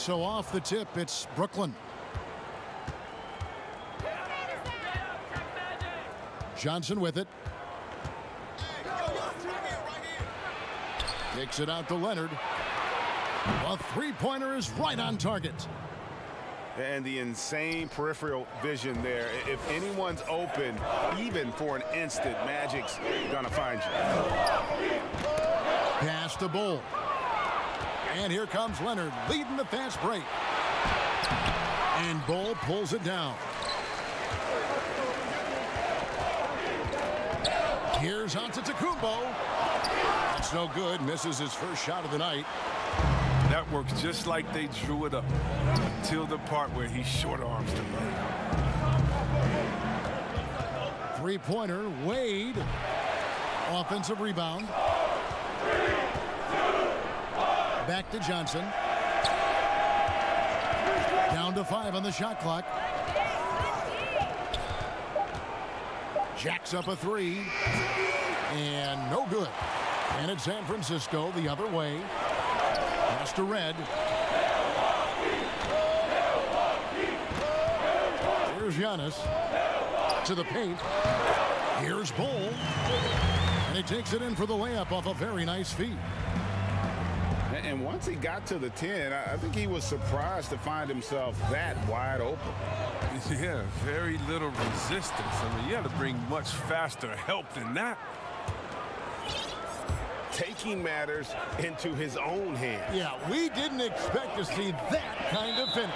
so off the tip, it's Brooklyn. Johnson with it. Kicks it out to Leonard. A three-pointer is right on target. And the insane peripheral vision there. If anyone's open, even for an instant, Magic's gonna find you. Pass to Bull. And here comes Leonard leading the fast break. And Bull pulls it down. Here's Antetokounmpo. That's no good. Misses his first shot of the night. That works just like they drew it up until the part where he short arms the lane. Three-pointer, Wade. Offensive rebound. Back to Johnson. Down to 5 on the shot clock. Jacks up a three. And no good. And it's San Francisco the other way. Pass to Red. Here's Giannis. To the paint. Here's Bull. And he takes it in for the layup off a very nice feed. And once he got to the 10, I think he was surprised to find himself that wide open. Yeah, very little resistance. I mean, you got to bring much faster help than that. Taking matters into his own hands. Yeah, we didn't expect to see that kind of finish.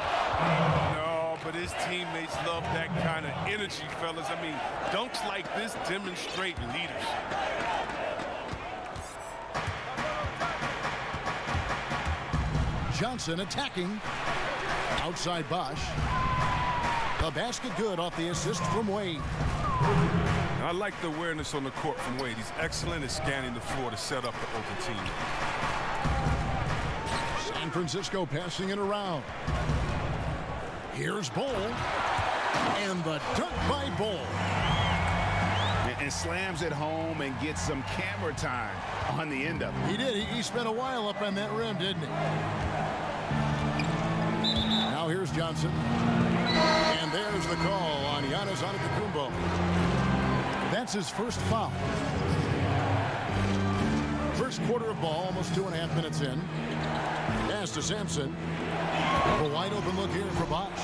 No, but his teammates love that kind of energy, fellas. I mean, dunks like this demonstrate leadership. Johnson attacking. Outside Bosch. The basket good off the assist from Wade. I like the awareness on the court from Wade. He's excellent at scanning the floor to set up the open team. San Francisco passing it around. Here's Bull. And the dunk by Bull. And slams it home and gets some camera time on the end of it. He did. He spent a while up on that rim, didn't he? Now here's Johnson. And there's the call on Giannis Antetokounmpo. That's his first foul. First quarter of ball, almost 2.5 minutes in. Pass to Sampson. A wide open look here for Bosch.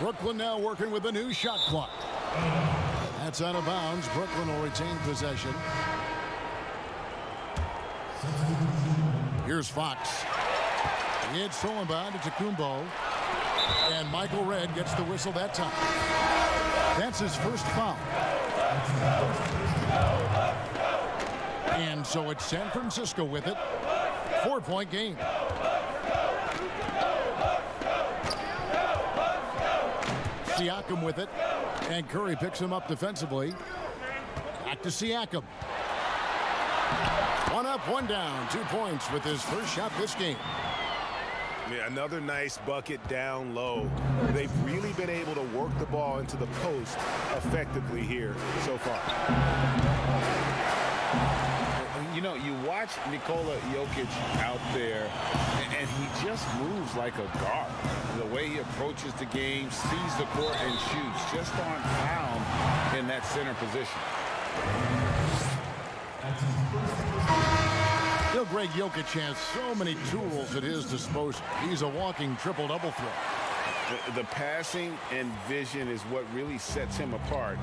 Brooklyn now working with a new shot clock. That's out of bounds. Brooklyn will retain possession. Here's Fox. It's stolen by Antetokounmpo. And Michael Redd gets the whistle that time. That's his first foul. And so it's San Francisco with it. 4-point game. Siakam with it. And Curry picks him up defensively. Back to Siakam. One up, one down. 2 points with his first shot this game. Yeah, another nice bucket down low. They've really been able to work the ball into the post effectively here so far. You know, you watch Nikola Jokic out there, and he just moves like a guard. The way he approaches the game, sees the court, and shoots just on pound in that center position. You know, Greg Jokic has so many tools at his disposal. He's a walking triple-double threat. The passing and vision is what really sets him apart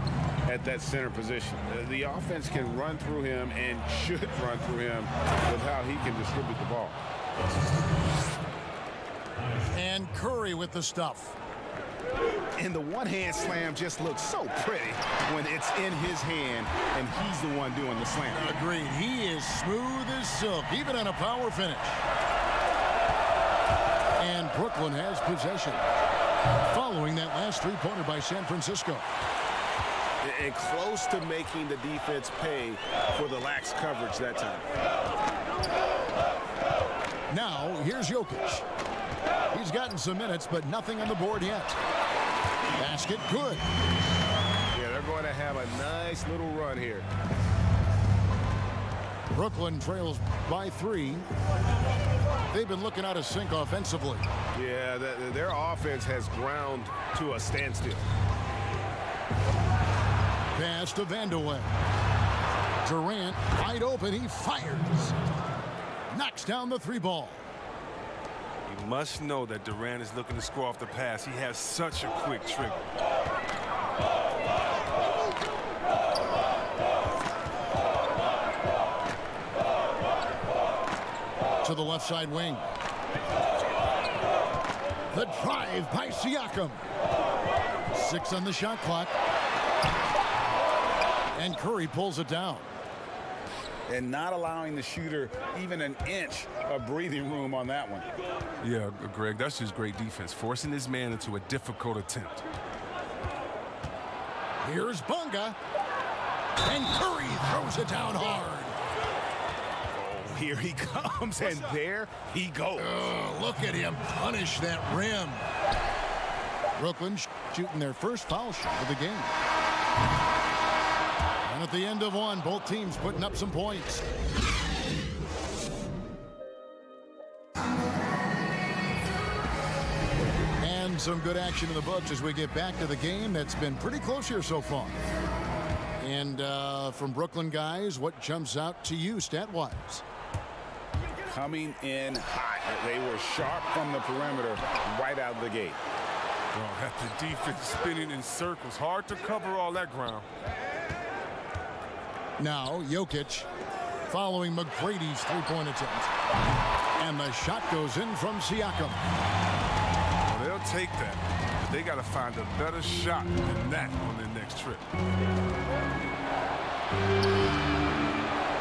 at that center position. The offense can run through him and should run through him with how he can distribute the ball. And Curry with the stuff. And the one-hand slam just looks so pretty when it's in his hand and he's the one doing the slam. Agreed. He is smooth as silk, even on a power finish. And Brooklyn has possession following that last three-pointer by San Francisco. And close to making the defense pay for the lax coverage that time. Now, here's Jokic. He's gotten some minutes, but nothing on the board yet. Basket good. Yeah, they're going to have a nice little run here. Brooklyn trails by 3. they've been looking out of sync offensively. Yeah, their offense has ground to a standstill. Pass to Vandeweghe. Durant, wide open, he fires. Knocks down the 3 ball. You must know that Durant is looking to score off the pass. He has such a quick trigger. To the left side wing. The drive by Siakam. 6 on the shot clock. And Curry pulls it down. And not allowing the shooter even an inch of breathing room on that one. Yeah, Greg, that's just great defense, forcing his man into a difficult attempt. Here's Bunga. And Curry throws it down hard. Oh, here he comes, and there he goes. Oh, look at him punish that rim. Brooklyn shooting their first foul shot of the game. And at the end of one, both teams putting up some points. And some good action in the books as we get back to the game that's been pretty close here so far. And from Brooklyn guys, what jumps out to you stat-wise? Coming in hot. They were sharp from the perimeter right out of the gate. Well, had the defense spinning in circles. Hard to cover all that ground. Now, Jokic following McGrady's three-point attempt. And the shot goes in from Siakam. Well, they'll take that. But they got to find a better shot than that on their next trip.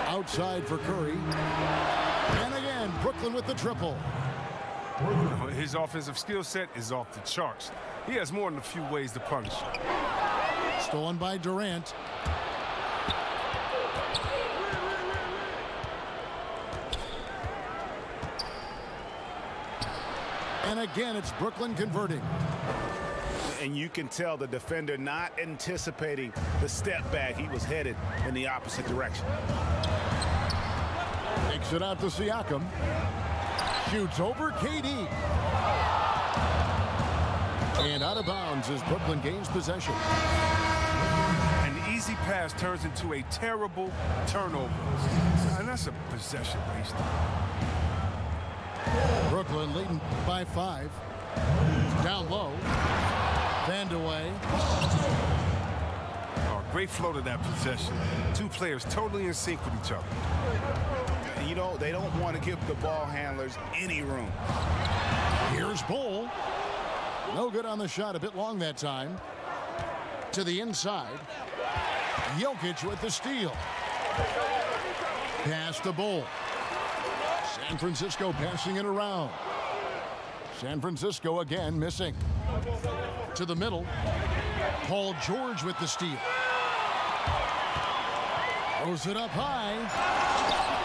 Outside for Curry. And again, Brooklyn with the triple. His offensive skill set is off the charts. He has more than a few ways to punish. Stolen by Durant. And again, it's Brooklyn converting. And you can tell the defender not anticipating the step back. He was headed in the opposite direction. Takes it out to Siakam. Shoots over KD. And out of bounds as Brooklyn gains possession. An easy pass turns into a terrible turnover. And that's a possession waste. Brooklyn leading by 5. Down low. Vandeweghe. Oh, great flow to that possession. Two players totally in sync with each other. You know, they don't want to give the ball handlers any room. Here's Bull. No good on the shot. A bit long that time. To the inside. Jokic with the steal. Pass to Bull. San Francisco passing it around. San Francisco again missing. To the middle. Paul George with the steal. Throws it up high.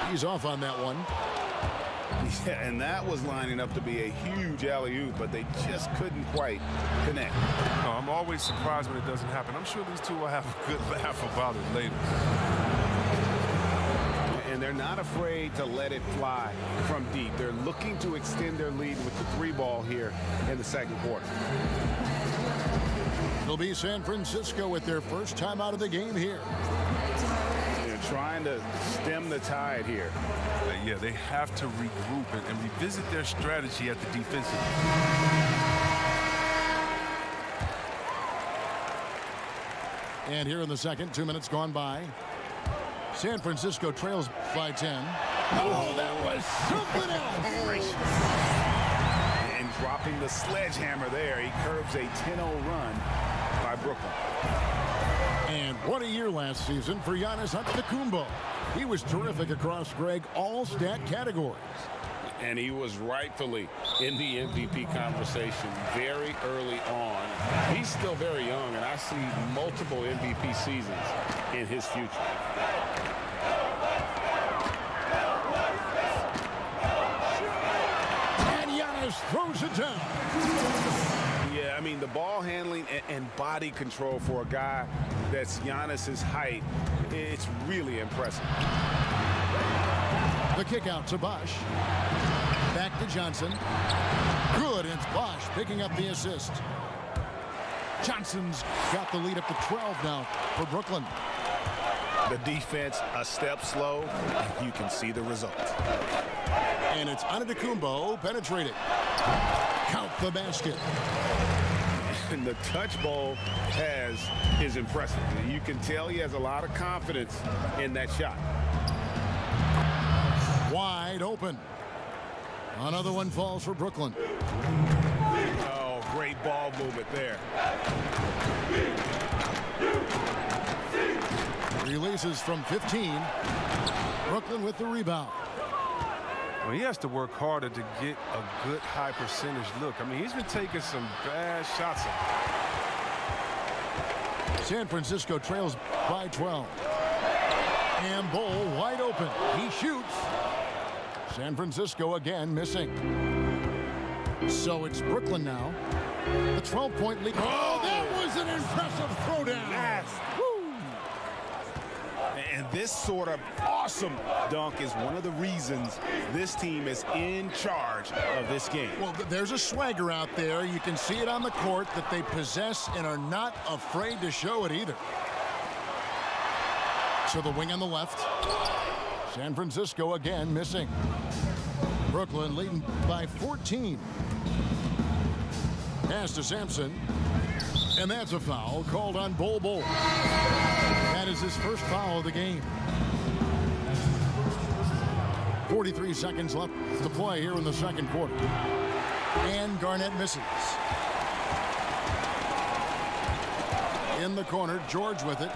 He's off on that one. Yeah, and that was lining up to be a huge alley-oop, but they just couldn't quite connect. Oh, I'm always surprised when it doesn't happen. I'm sure these two will have a good laugh about it later. And they're not afraid to let it fly from deep. They're looking to extend their lead with the 3-ball here in the second quarter. It'll be San Francisco with their first time out of the game here. They're trying to stem the tide here. Yeah, they have to regroup and revisit their strategy at the defensive end. And here in the second, 2 minutes gone by. San Francisco trails by 10. Oh, that was something else. And dropping the sledgehammer there, he curbs a 10-0 run by Brooklyn. And what a year last season for Giannis Antetokounmpo. He was terrific across, Greg, all stat categories. And he was rightfully in the MVP conversation very early on. He's still very young, and I see multiple MVP seasons in his future. And Giannis throws it down. Yeah, I mean, the ball handling and body control for a guy that's Giannis's height, it's really impressive. The kick out to Bosh. Back to Johnson. Good, and it's Bosch picking up the assist. Johnson's got the lead up to 12 now for Brooklyn. The defense a step slow, and you can see the result. And it's Antetokounmpo penetrated. Count the basket. And the touch ball is impressive. You can tell he has a lot of confidence in that shot. Wide open. Another one falls for Brooklyn. Oh, great ball movement there. Releases from 15. Brooklyn with the rebound. Well, he has to work harder to get a good high percentage look. I mean, he's been taking some bad shots. San Francisco trails by 12. And Bull wide open. He shoots. San Francisco again missing. So it's Brooklyn now. The 12-point lead. Oh, that was an impressive throwdown. Yes. And this sort of awesome dunk is one of the reasons this team is in charge of this game. Well, there's a swagger out there. You can see it on the court that they possess and are not afraid to show it either. So the wing on the left. San Francisco again missing. Brooklyn leading by 14. Pass to Sampson. And that's a foul called on Bol Bol. That is his first foul of the game. 43 seconds left to play here in the second quarter. And Garnett misses. In the corner, George with it.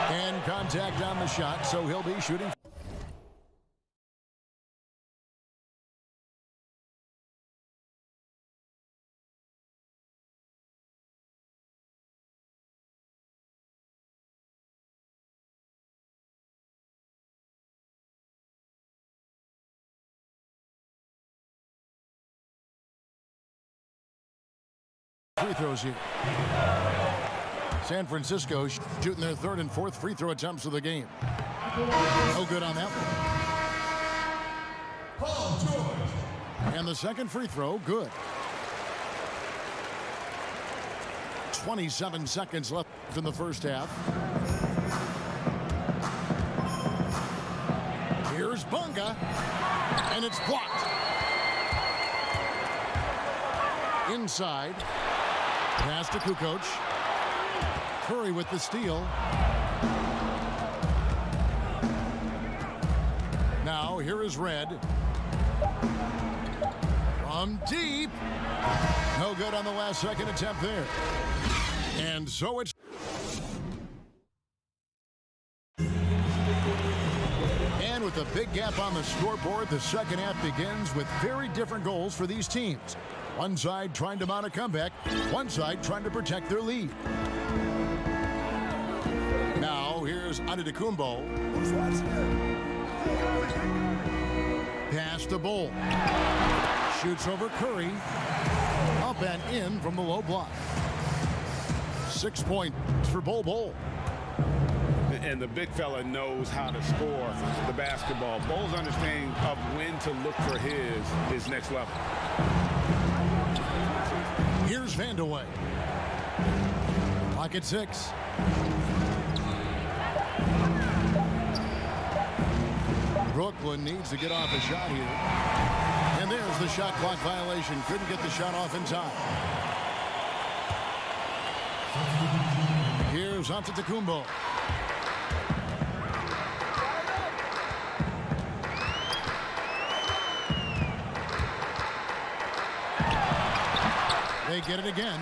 And contact on the shot, so he'll be shooting. Free throws here. San Francisco shooting their third and fourth free throw attempts of the game. No good on that one. Paul George. And the second free throw, good. 27 seconds left in the first half. Here's Bunga, and it's blocked. Inside. Pass to Kukoc. Curry with the steal. Now here is Red. From deep. No good on the last second attempt there. And so it's... And with a big gap on the scoreboard, the second half begins with very different goals for these teams. One side trying to mount a comeback, one side trying to protect their lead. Now, here's Antetokounmpo. Pass to Bol. Shoots over Curry. Up and in from the low block. 6 points for Bol. And the big fella knows how to score the basketball. Bol's understanding of when to look for his next level. Here's Vandeweghe. Clock at 6. Brooklyn needs to get off a shot here. And there's the shot clock violation. Couldn't get the shot off in time. Here's Antetokounmpo. They get it again.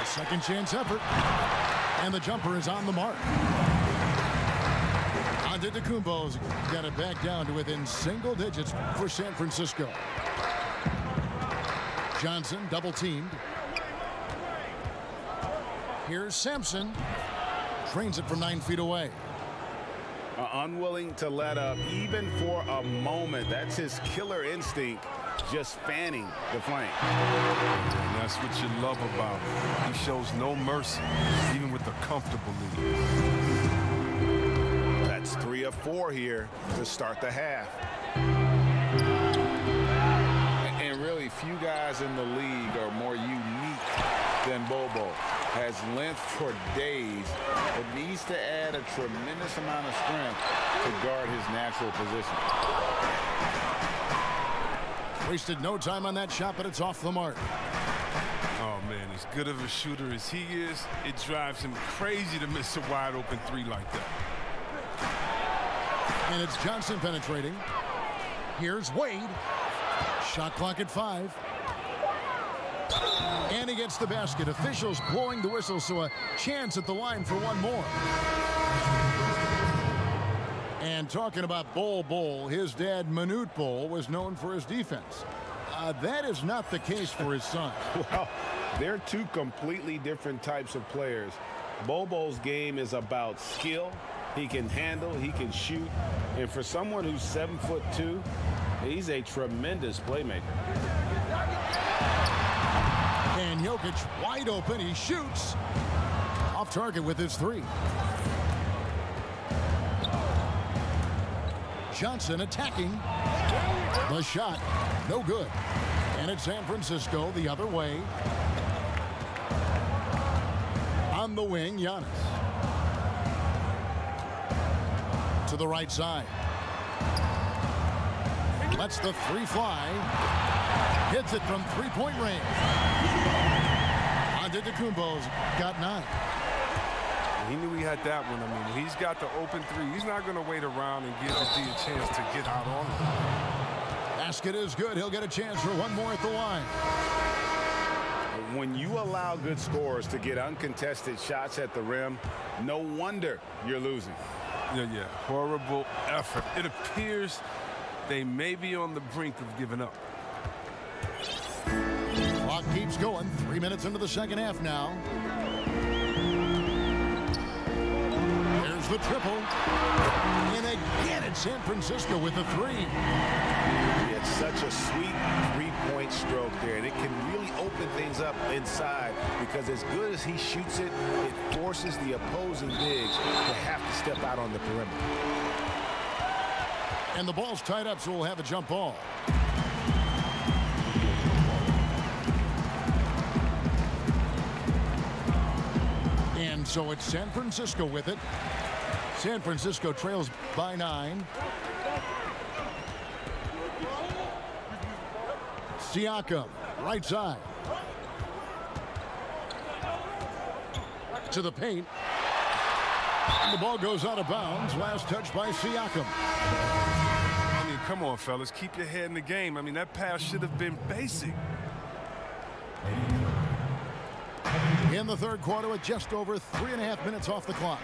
A second chance effort. And the jumper is on the mark. Antetokounmpo's got it back down to within single digits for San Francisco. Johnson double teamed. Here's Sampson. Trains it from 9 feet away. Unwilling to let up even for a moment. That's his killer instinct, just fanning the flame. And that's what you love about him. He shows no mercy, even with a comfortable lead. That That's 3 of 4 here to start the half. And really, few guys in the league are more unique than Bobo. Has length for days, but needs to add a tremendous amount of strength to guard his natural position. Wasted no time on that shot, but it's off the mark. Oh, man, as good of a shooter as he is, it drives him crazy to miss a wide-open three like that. And it's Johnson penetrating. Here's Wade. Shot clock at 5. And he gets the basket. Officials blowing the whistle, so a chance at the line for one more. And talking about Bol, his dad, Manute Bol, was known for his defense. That is not the case for his son. Well, they're two completely different types of players. Bobo's game is about skill. He can handle, he can shoot. And for someone who's 7'2", he's a tremendous playmaker. And Jokic wide open. He shoots. Off target with his 3. Johnson attacking. The shot, no good. And it's San Francisco the other way. On the wing, Giannis. To the right side. Lets the 3 fly. Hits it from 3-point range. Antetokounmpo's got 9. He knew he had that one. I mean, he's got the open 3. He's not going to wait around and give the D a chance to get out on him. Basket is good. He'll get a chance for one more at the line. When you allow good scorers to get uncontested shots at the rim, no wonder you're losing. Yeah. Horrible effort. It appears they may be on the brink of giving up. Clock keeps going. 3 minutes into the second half now. There's the triple. And again, it's San Francisco with the 3. It's such a sweet three-point stroke there, and it can really open things up inside because as good as he shoots it, it forces the opposing bigs to have to step out on the perimeter. And the ball's tied up, so we'll have a jump ball. And so it's San Francisco with it. San Francisco trails by 9. Siakam, right side. To the paint. And the ball goes out of bounds. Last touch by Siakam. I mean, come on, fellas. Keep your head in the game. I mean, that pass should have been basic. In the third quarter with just over 3.5 minutes off the clock.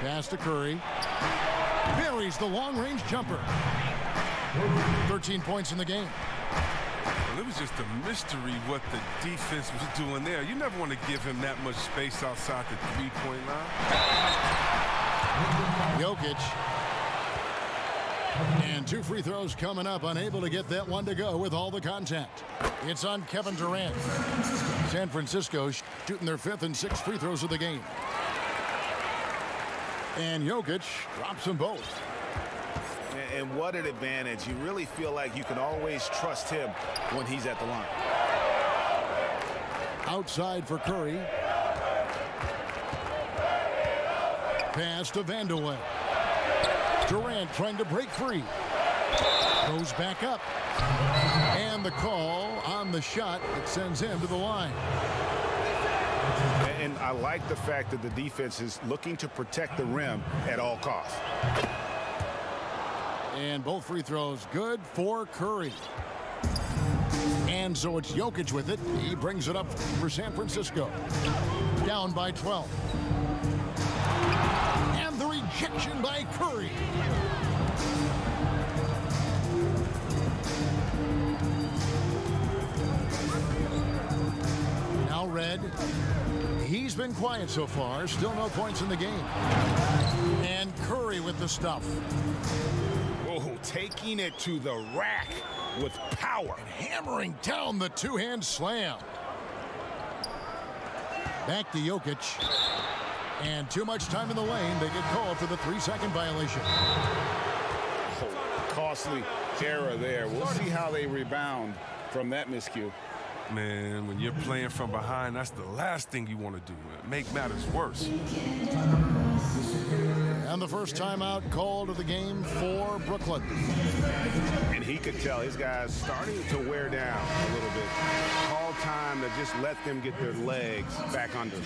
Pass to Curry. Buries the long-range jumper. 13 points in the game. Well, it was just a mystery what the defense was doing there. You never want to give him that much space outside the three-point line. Jokic. And 2 free throws coming up. Unable to get that one to go with all the contact. It's on Kevin Durant. San Francisco shooting their 5th and 6th free throws of the game. And Jokic drops them both. And what an advantage. You really feel like you can always trust him when he's at the line. Outside for Curry. Pass to Vandeweghe. Durant trying to break free. Goes back up. And the call on the shot that sends him to the line. And I like the fact that the defense is looking to protect the rim at all costs. And both free throws good for Curry. And so it's Jokic with it. He brings it up for San Francisco. Down by 12. And the rejection by Curry. Now Red. He's been quiet so far. Still no points in the game. And Curry with the stuff. Oh, taking it to the rack with power. And hammering down the two-hand slam. Back to Jokic. And too much time in the lane. They get called for the 3-second violation. Oh, costly error there. We'll see how they rebound from that miscue. Man, when you're playing from behind, that's the last thing you want to do. Make matters worse. And the first timeout called of the game for Brooklyn. And he could tell his guys starting to wear down a little bit. Call time to just let them get their legs back under.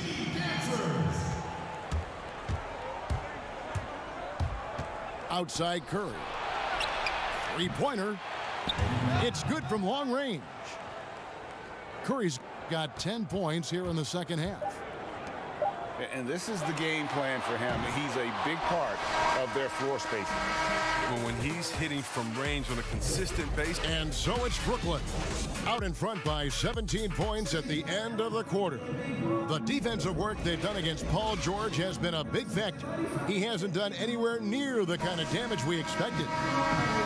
Outside Curry. Three-pointer. It's good from long range. Curry's got 10 points here in the second half. And this is the game plan for him. He's a big part of their floor spacing. But when he's hitting from range on a consistent basis. And so it's Brooklyn, out in front by 17 points at the end of the quarter. The defensive work they've done against Paul George has been a big factor. He hasn't done anywhere near the kind of damage we expected.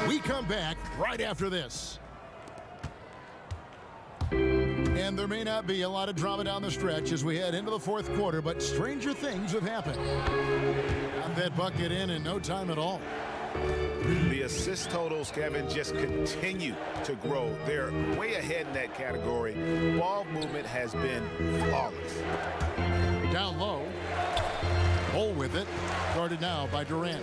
We come back right after this. And there may not be a lot of drama down the stretch as we head into the fourth quarter, but stranger things have happened. Got that bucket in no time at all. The assist totals, Kevin, just continue to grow. They're way ahead in that category. Ball movement has been flawless. Down low. Bull with it. Guarded now by Durant.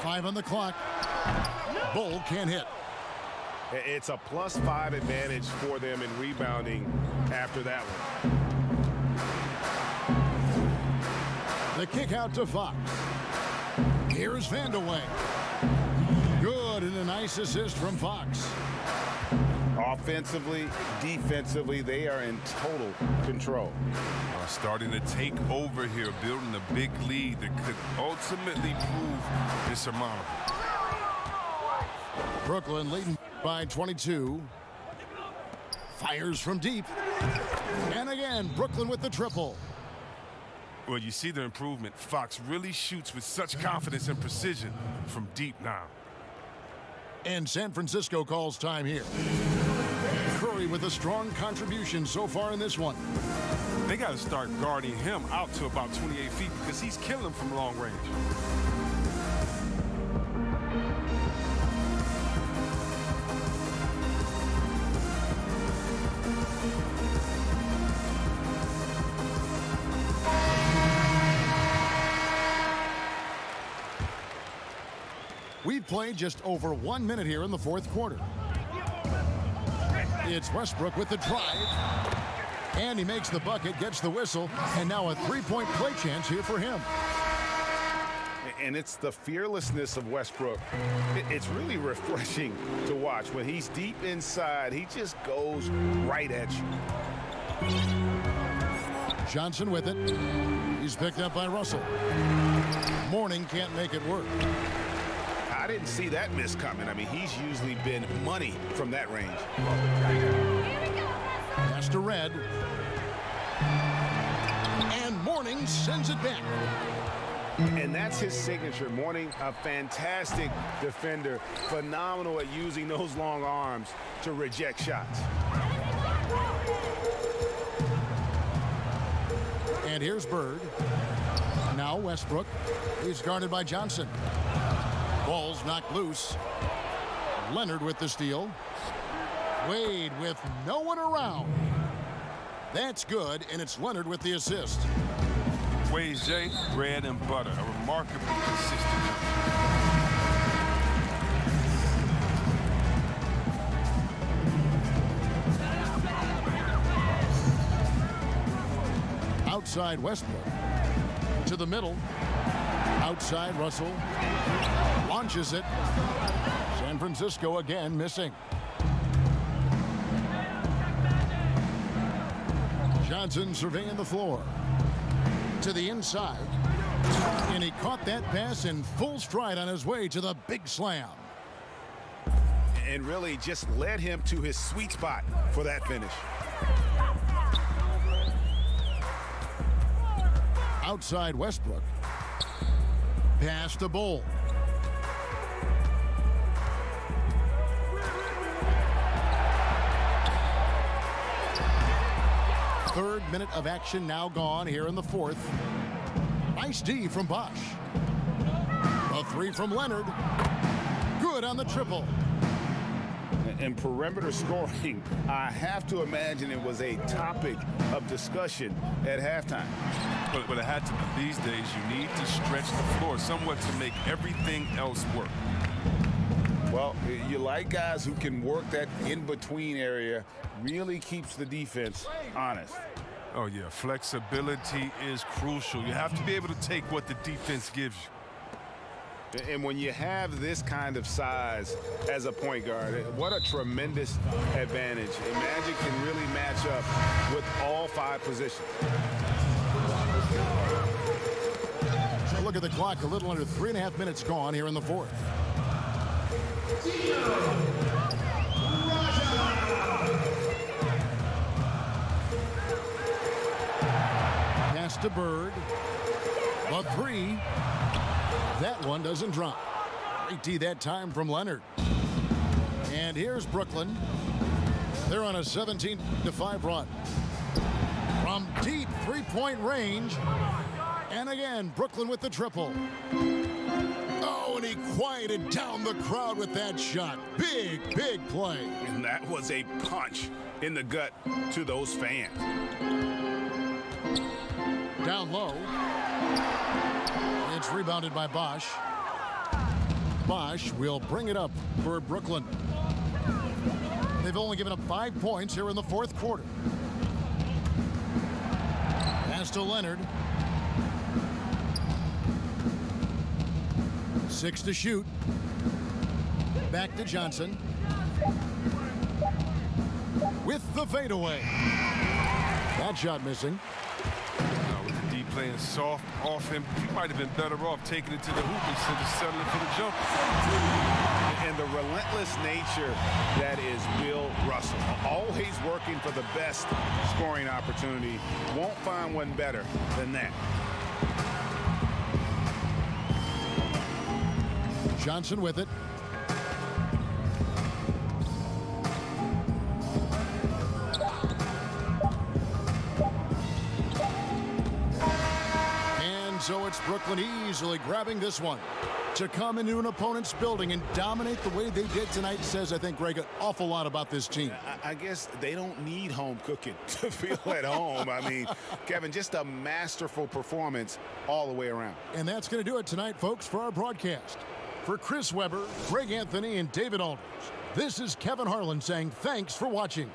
5 on the clock. Bull can't hit. It's a +5 advantage for them in rebounding after that one. The kick out to Fox. Here's Vandeweghe. Good, and a nice assist from Fox. Offensively, defensively, they are in total control. Starting to take over here, building a big lead that could ultimately prove insurmountable. Brooklyn leading by 22. Fires from deep. And again, Brooklyn with the triple. Well, you see the improvement. Fox really shoots with such confidence and precision from deep now. And San Francisco calls time here. Curry with a strong contribution so far in this one. They got to start guarding him out to about 28 feet because he's killing them from long range. We've played just over 1 minute here in the fourth quarter. It's Westbrook with the drive. And he makes the bucket, gets the whistle, and now a three-point play chance here for him. And it's the fearlessness of Westbrook. It's really refreshing to watch. When he's deep inside, he just goes right at you. Johnson with it. He's picked up by Russell. Mourning can't make it work. I didn't see that miss coming. I mean, he's usually been money from that range. Pass to Red. And Mourning sends it back. And that's his signature. Mourning, a fantastic defender. Phenomenal at using those long arms to reject shots. And here's Bird. Now Westbrook. He's guarded by Johnson. Ball's knocked loose. Leonard with the steal. Wade with no one around. That's good, and it's Leonard with the assist. Wade's J, bread and butter, a remarkably consistent jumper. Outside Westbrook. To the middle. Outside Russell. Launches it. San Francisco again missing. Johnson surveying the floor. To the inside. And he caught that pass in full stride on his way to the big slam. And really just led him to his sweet spot for that finish. Outside Westbrook. Pass to Bull. Third minute of action now gone here in the fourth. Nice D from Bosch. A three from Leonard. Good on the triple. And perimeter scoring, I have to imagine it was a topic of discussion at halftime. But it had to be. These days, you need to stretch the floor somewhat to make everything else work. Well, you like guys who can work that in-between area, really keeps the defense honest. Oh, yeah, flexibility is crucial. You have to be able to take what the defense gives you. And when you have this kind of size as a point guard, what a tremendous advantage. And Magic can really match up with all five positions. Look at the clock, a little under 3.5 minutes gone here in the fourth. Pass to Bird. A three. That one doesn't drop. Great D that time from Leonard. And here's Brooklyn. They're on a 17-5 run. From deep three-point range. And again, Brooklyn with the triple. Oh, and he quieted down the crowd with that shot. Big, big play. And that was a punch in the gut to those fans. Down low. It's rebounded by Bosch. Bosch will bring it up for Brooklyn. They've only given up 5 points here in the fourth quarter. Pass to Leonard. 6 to shoot. Back to Johnson. With the fadeaway. That shot missing. With the D playing soft off him, he might have been better off taking it to the hoop instead of settling for the jump. And the relentless nature that is Bill Russell. Always working for the best scoring opportunity. Won't find one better than that. Johnson with it. And so it's Brooklyn easily grabbing this one. To come into an opponent's building and dominate the way they did tonight says, I think, Greg, an awful lot about this team. I guess they don't need home cooking to feel at home. I mean, Kevin, just a masterful performance all the way around. And that's going to do it tonight, folks, for our broadcast. For Chris Webber, Greg Anthony, and David Aldridge, this is Kevin Harlan saying thanks for watching.